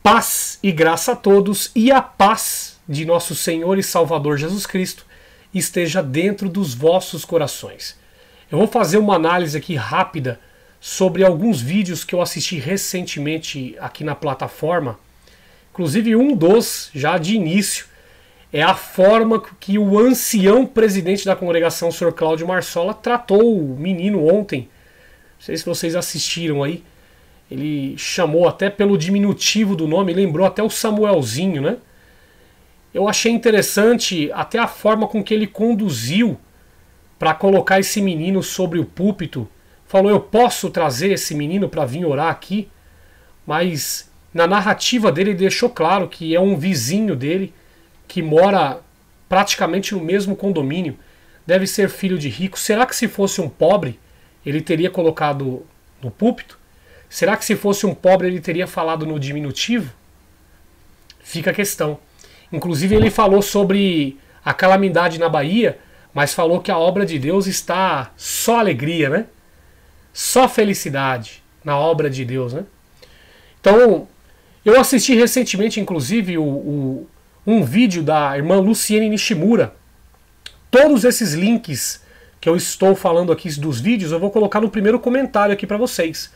Paz e graça a todos, e a paz de nosso Senhor e Salvador Jesus Cristo esteja dentro dos vossos corações. Eu vou fazer uma análise aqui rápida sobre alguns vídeos que eu assisti recentemente aqui na plataforma. Inclusive um dos, já de início, é a forma que o ancião presidente da congregação, o Sr. Cláudio Marsola, tratou o menino ontem. Não sei se vocês assistiram aí. Ele chamou até pelo diminutivo do nome, lembrou até o Samuelzinho, né? Eu achei interessante até a forma com que ele conduziu para colocar esse menino sobre o púlpito. Falou, eu posso trazer esse menino para vir orar aqui? Mas na narrativa dele ele deixou claro que é um vizinho dele, que mora praticamente no mesmo condomínio, deve ser filho de rico. Será que se fosse um pobre, ele teria colocado no púlpito? Será que se fosse um pobre ele teria falado no diminutivo? Fica a questão. Inclusive ele falou sobre a calamidade na Bahia, mas falou que a obra de Deus está só alegria, né? Só felicidade na obra de Deus, né? Então, eu assisti recentemente, inclusive, um vídeo da irmã Luciene Nishimura. Todos esses links que eu estou falando aqui dos vídeos, eu vou colocar no primeiro comentário aqui para vocês.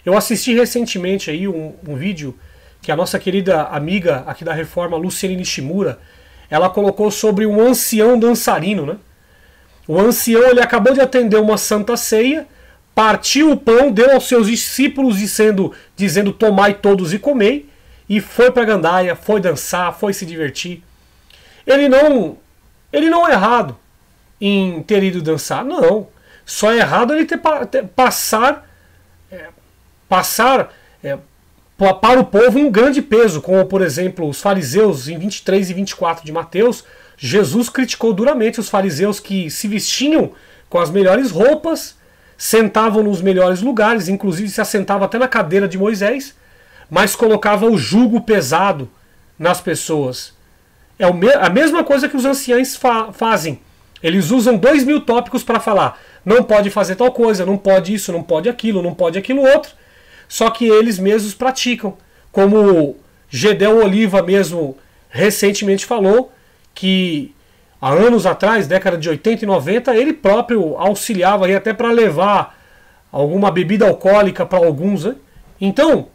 Eu assisti recentemente aí um vídeo que a nossa querida amiga aqui da Reforma, Luciene Nishimura, ela colocou sobre um ancião dançarino, né? O ancião, ele acabou de atender uma santa ceia, partiu o pão, deu aos seus discípulos dizendo tomai todos e comei, e foi para a gandaia, foi dançar, foi se divertir. Ele não é errado em ter ido dançar, não. Só é errado ele passar para o povo um grande peso, como por exemplo os fariseus em 23 e 24 de Mateus. Jesus criticou duramente os fariseus que se vestiam com as melhores roupas, sentavam nos melhores lugares, inclusive se assentavam até na cadeira de Moisés, mas colocava o jugo pesado nas pessoas. É a mesma coisa que os anciães fazem. Eles usam 2000 tópicos para falar, não pode fazer tal coisa, não pode isso, não pode aquilo outro. Só que eles mesmos praticam. Como Gedel Oliva mesmo recentemente falou, que há anos atrás, década de 80 e 90, ele próprio auxiliava aí até para levar alguma bebida alcoólica para alguns, né? Então,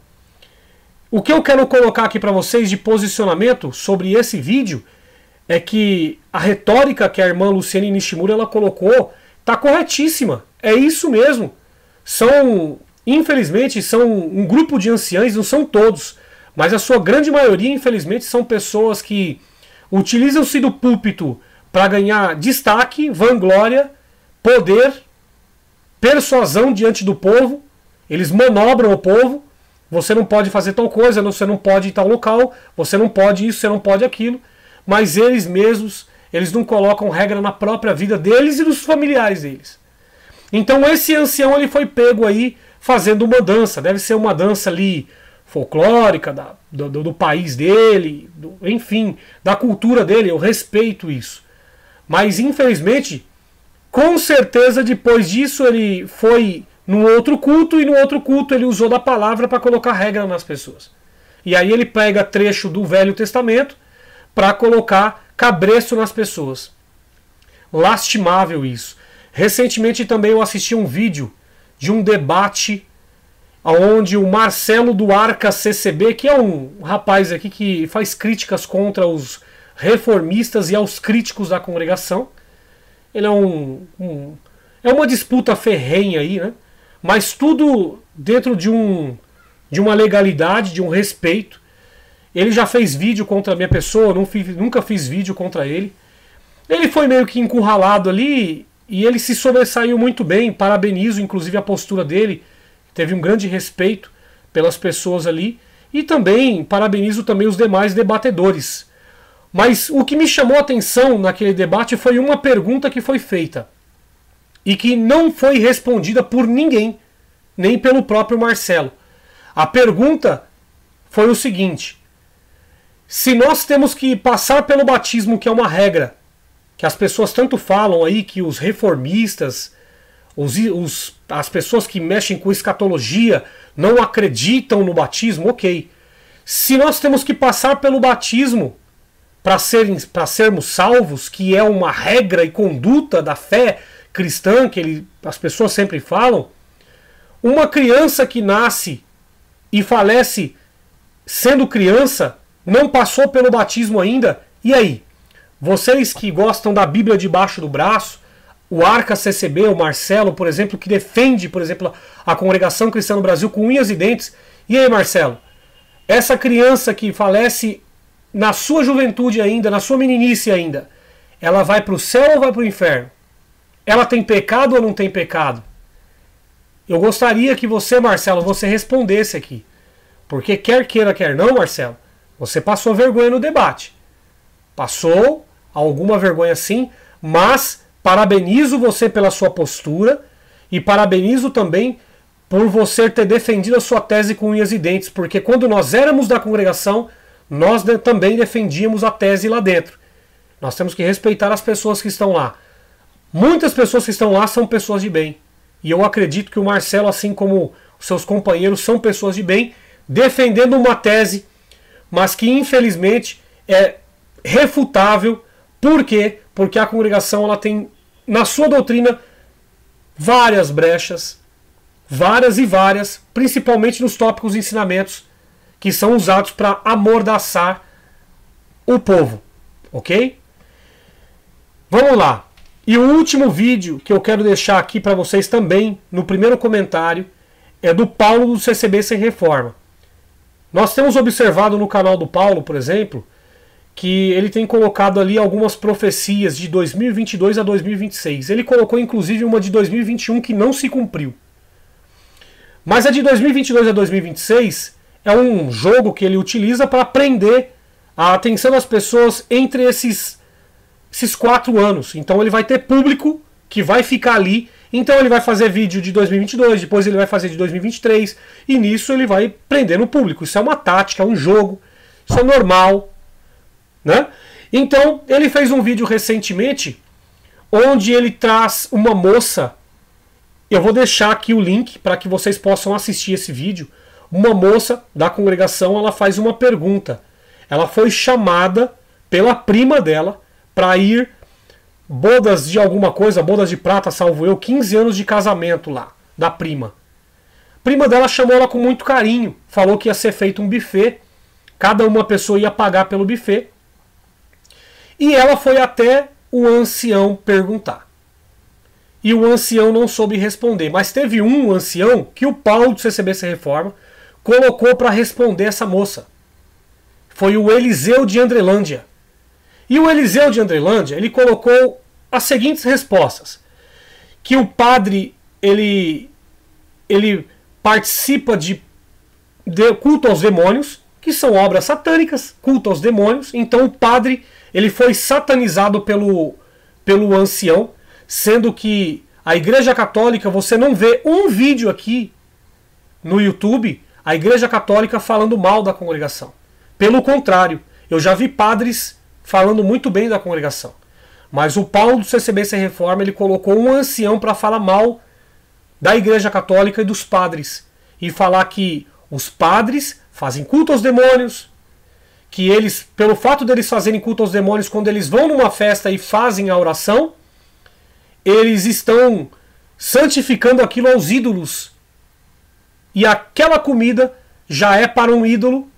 o que eu quero colocar aqui para vocês de posicionamento sobre esse vídeo é que a retórica que a irmã Luciene Nishimura ela colocou está corretíssima. É isso mesmo. Infelizmente, são um grupo de anciães, não são todos, mas a sua grande maioria, infelizmente, são pessoas que utilizam-se do púlpito para ganhar destaque, vanglória, poder, persuasão diante do povo. Eles manobram o povo. Você não pode fazer tal coisa, você não pode ir em tal local, você não pode isso, você não pode aquilo. Mas eles mesmos, eles não colocam regra na própria vida deles e dos familiares deles. Então esse ancião ele foi pego aí fazendo uma dança, deve ser uma dança ali folclórica do país dele, enfim, da cultura dele, eu respeito isso. Mas infelizmente, com certeza depois disso ele foi num outro culto e no outro culto ele usou da palavra para colocar regra nas pessoas. E aí ele pega trecho do Velho Testamento para colocar cabresto nas pessoas. Lastimável isso. Recentemente também eu assisti um vídeo de um debate onde o Marcelo do Arca CCB, que é um rapaz aqui que faz críticas contra os reformistas e aos críticos da congregação. Ele é uma disputa ferrenha aí, né? Mas tudo dentro de uma legalidade, de um respeito. Ele já fez vídeo contra a minha pessoa, nunca fiz vídeo contra ele. Ele foi meio que encurralado ali e ele se sobressaiu muito bem. Parabenizo inclusive a postura dele. Teve um grande respeito pelas pessoas ali. E também parabenizo também os demais debatedores. Mas o que me chamou a atenção naquele debate foi uma pergunta que foi feita. E que não foi respondida por ninguém. Nem pelo próprio Marcelo. A pergunta foi o seguinte. Se nós temos que passar pelo batismo, que é uma regra, que as pessoas tanto falam aí, que os reformistas, as pessoas que mexem com escatologia não acreditam no batismo, ok. Se nós temos que passar pelo batismo para sermos salvos, que é uma regra e conduta da fé cristã, que as pessoas sempre falam, uma criança que nasce e falece sendo criança, não passou pelo batismo ainda, e aí? Vocês que gostam da Bíblia debaixo do braço, o Arca CCB, o Marcelo, por exemplo, que defende, por exemplo, a Congregação Cristã no Brasil com unhas e dentes. E aí, Marcelo? Essa criança que falece na sua juventude ainda, na sua meninice ainda, ela vai para o céu ou vai para o inferno? Ela tem pecado ou não tem pecado? Eu gostaria que você, Marcelo, você respondesse aqui. Porque quer queira, quer não, Marcelo, você passou vergonha no debate. Passou alguma vergonha sim, mas parabenizo você pela sua postura e parabenizo também por você ter defendido a sua tese com unhas e dentes, porque quando nós éramos da congregação, nós também defendíamos a tese lá dentro. Nós temos que respeitar as pessoas que estão lá. Muitas pessoas que estão lá são pessoas de bem. E eu acredito que o Marcelo, assim como os seus companheiros, são pessoas de bem, defendendo uma tese, mas que infelizmente é refutável. Por quê? Porque a congregação ela tem, na sua doutrina, várias brechas, várias e várias, principalmente nos tópicos e ensinamentos que são usados para amordaçar o povo. Ok? Vamos lá. E o último vídeo que eu quero deixar aqui para vocês também, no primeiro comentário, é do Paulo do CCB Sem Reforma. Nós temos observado no canal do Paulo, por exemplo, que ele tem colocado ali algumas profecias de 2022 a 2026. Ele colocou inclusive uma de 2021 que não se cumpriu. Mas a de 2022 a 2026 é um jogo que ele utiliza para prender a atenção das pessoas entre esses 4 anos. Então ele vai ter público que vai ficar ali. Então ele vai fazer vídeo de 2022, depois ele vai fazer de 2023. E nisso ele vai prender no público. Isso é uma tática, é um jogo. Isso é normal, né? Então ele fez um vídeo recentemente onde ele traz uma moça. Eu vou deixar aqui o link para que vocês possam assistir esse vídeo. Uma moça da congregação, ela faz uma pergunta. Ela foi chamada pela prima dela para ir bodas de alguma coisa, bodas de prata, salvo eu, 15 anos de casamento lá, da prima. A prima dela chamou ela com muito carinho, falou que ia ser feito um buffet, cada uma pessoa ia pagar pelo buffet, e ela foi até o ancião perguntar. E o ancião não soube responder, mas teve um ancião que o Paulo do CCB Sem Reforma colocou para responder essa moça. Foi o Eliseu de Andrelândia. E o Eliseu de Andrelândia, ele colocou as seguintes respostas. Que o padre, ele participa de culto aos demônios, que são obras satânicas, culto aos demônios. Então o padre, ele foi satanizado pelo ancião, sendo que a Igreja Católica, você não vê um vídeo aqui no YouTube, a Igreja Católica falando mal da congregação. Pelo contrário, eu já vi padres falando muito bem da congregação. Mas o Paulo do CCB Sem Reforma, ele colocou um ancião para falar mal da Igreja Católica e dos padres. E falar que os padres fazem culto aos demônios, que eles, pelo fato deles fazerem culto aos demônios, quando eles vão numa festa e fazem a oração, eles estão santificando aquilo aos ídolos. E aquela comida já é para um ídolo,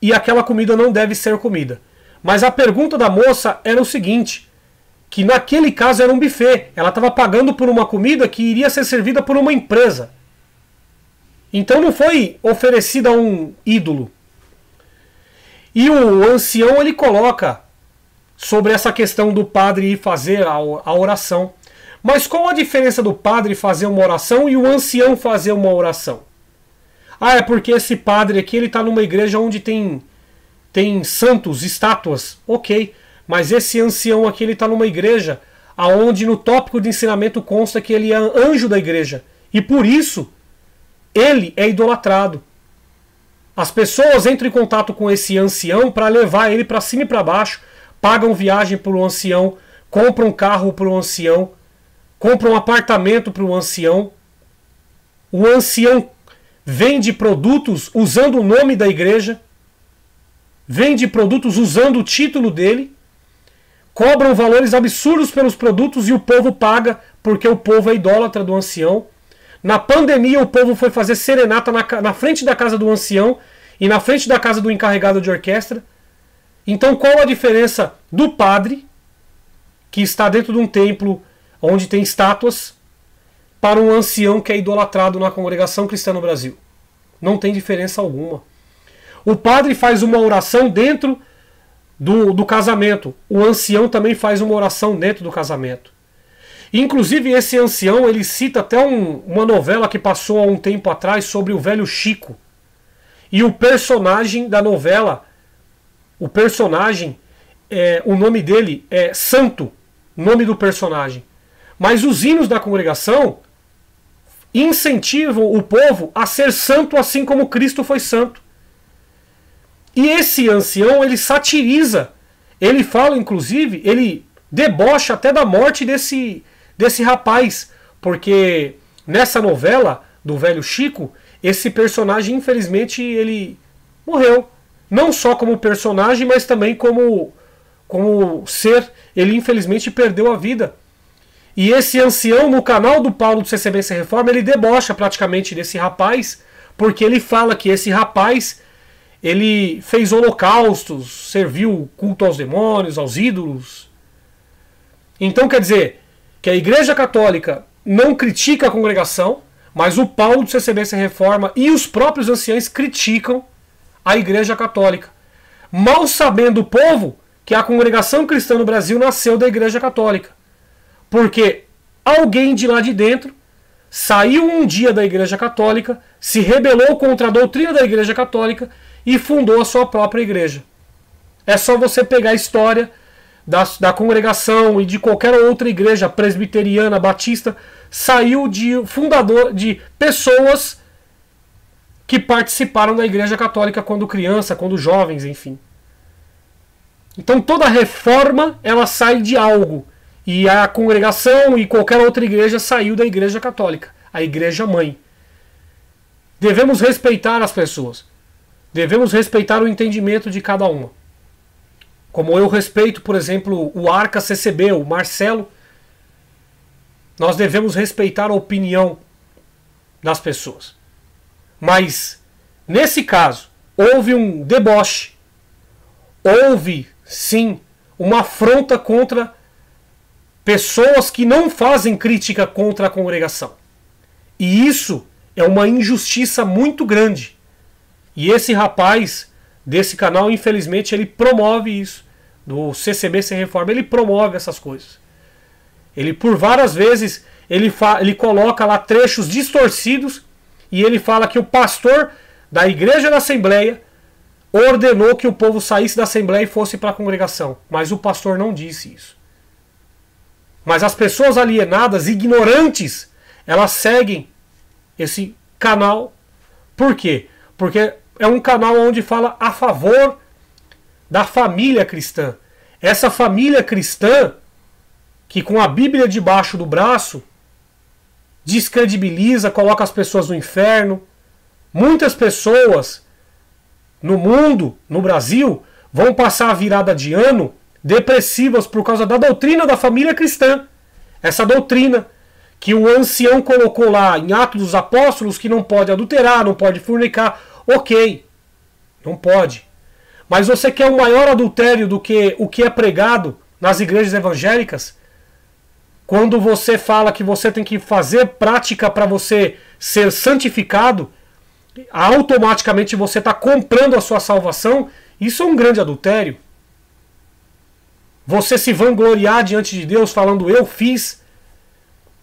e aquela comida não deve ser comida. Mas a pergunta da moça era o seguinte, que naquele caso era um buffet. Ela estava pagando por uma comida que iria ser servida por uma empresa. Então não foi oferecida a um ídolo. E o ancião, ele coloca sobre essa questão do padre ir fazer a oração. Mas qual a diferença do padre fazer uma oração e o ancião fazer uma oração? Ah, é porque esse padre aqui, ele está numa igreja onde tem santos, estátuas. Ok, mas esse ancião aqui, ele está numa igreja onde no tópico de ensinamento consta que ele é anjo da igreja. E por isso, ele é idolatrado. As pessoas entram em contato com esse ancião para levar ele para cima e para baixo, pagam viagem para o ancião, compram carro para o ancião, compram apartamento para o ancião. O ancião vende produtos usando o nome da igreja, vende produtos usando o título dele, cobram valores absurdos pelos produtos e o povo paga porque o povo é idólatra do ancião. Na pandemia o povo foi fazer serenata na frente da casa do ancião e na frente da casa do encarregado de orquestra. Então qual a diferença do padre, que está dentro de um templo onde tem estátuas, para um ancião que é idolatrado na congregação cristã no Brasil? Não tem diferença alguma. O padre faz uma oração dentro do casamento. O ancião também faz uma oração dentro do casamento. Inclusive esse ancião, ele cita até uma novela que passou há um tempo atrás sobre o velho Chico. E o personagem da novela, o personagem, o nome dele é Santo, nome do personagem. Mas os hinos da congregação incentivam o povo a ser santo assim como Cristo foi santo. E esse ancião, ele satiriza, ele fala, inclusive, ele debocha até da morte desse rapaz, porque nessa novela do velho Chico, esse personagem, infelizmente, ele morreu. Não só como personagem, mas também como ser, ele infelizmente perdeu a vida. E esse ancião, no canal do Paulo do CCBC Reforma, ele debocha praticamente desse rapaz, porque ele fala que esse rapaz, ele fez holocaustos, serviu culto aos demônios, aos ídolos. Então quer dizer que a Igreja Católica não critica a congregação, mas o Paulo do CCBC Reforma e os próprios anciãos criticam a Igreja Católica. Mal sabendo o povo que a congregação cristã no Brasil nasceu da Igreja Católica. Porque alguém de lá de dentro saiu um dia da Igreja Católica, se rebelou contra a doutrina da Igreja Católica e fundou a sua própria igreja. É só você pegar a história da congregação e de qualquer outra igreja presbiteriana, batista, saiu de fundador, de pessoas que participaram da Igreja Católica quando criança, quando jovens, enfim. Então toda reforma, ela sai de algo. E a congregação e qualquer outra igreja saiu da Igreja Católica, a Igreja Mãe. Devemos respeitar as pessoas. Devemos respeitar o entendimento de cada uma. Como eu respeito, por exemplo, o Arca CCB, o Marcelo, nós devemos respeitar a opinião das pessoas. Mas, nesse caso, houve um deboche. Houve, sim, uma afronta contra pessoas que não fazem crítica contra a congregação. E isso é uma injustiça muito grande. E esse rapaz desse canal, infelizmente, ele promove isso. Do CCBC Reforma, ele promove essas coisas. Ele, por várias vezes, ele coloca lá trechos distorcidos e ele fala que o pastor da Igreja da Assembleia ordenou que o povo saísse da Assembleia e fosse para a congregação. Mas o pastor não disse isso. Mas as pessoas alienadas, ignorantes, elas seguem esse canal. Por quê? Porque é um canal onde fala a favor da família cristã. Essa família cristã, que com a Bíblia debaixo do braço, descredibiliza, coloca as pessoas no inferno. Muitas pessoas no mundo, no Brasil, vão passar a virada de ano depressivas por causa da doutrina da família cristã. Essa doutrina que o ancião colocou lá em Atos dos Apóstolos, que não pode adulterar, não pode fornicar. Ok, não pode. Mas você quer um maior adultério do que o que é pregado nas igrejas evangélicas? Quando você fala que você tem que fazer prática para você ser santificado, automaticamente você está comprando a sua salvação. Isso é um grande adultério. Você se vangloriar diante de Deus falando eu fiz.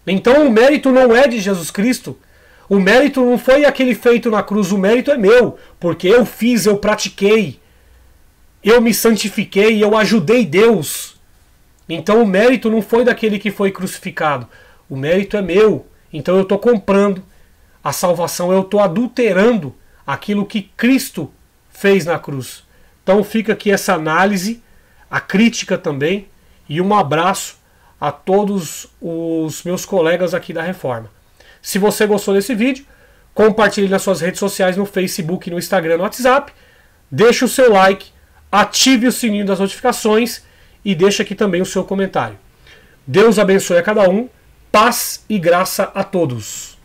Então o mérito não é de Jesus Cristo. O mérito não foi aquele feito na cruz. O mérito é meu. Porque eu fiz, eu pratiquei. Eu me santifiquei, eu ajudei Deus. Então o mérito não foi daquele que foi crucificado. O mérito é meu. Então eu estou comprando a salvação. Eu estou adulterando aquilo que Cristo fez na cruz. Então fica aqui essa análise, a crítica também, e um abraço a todos os meus colegas aqui da Reforma. Se você gostou desse vídeo, compartilhe nas suas redes sociais, no Facebook, no Instagram, no WhatsApp. Deixe o seu like, ative o sininho das notificações e deixe aqui também o seu comentário. Deus abençoe a cada um, paz e graça a todos.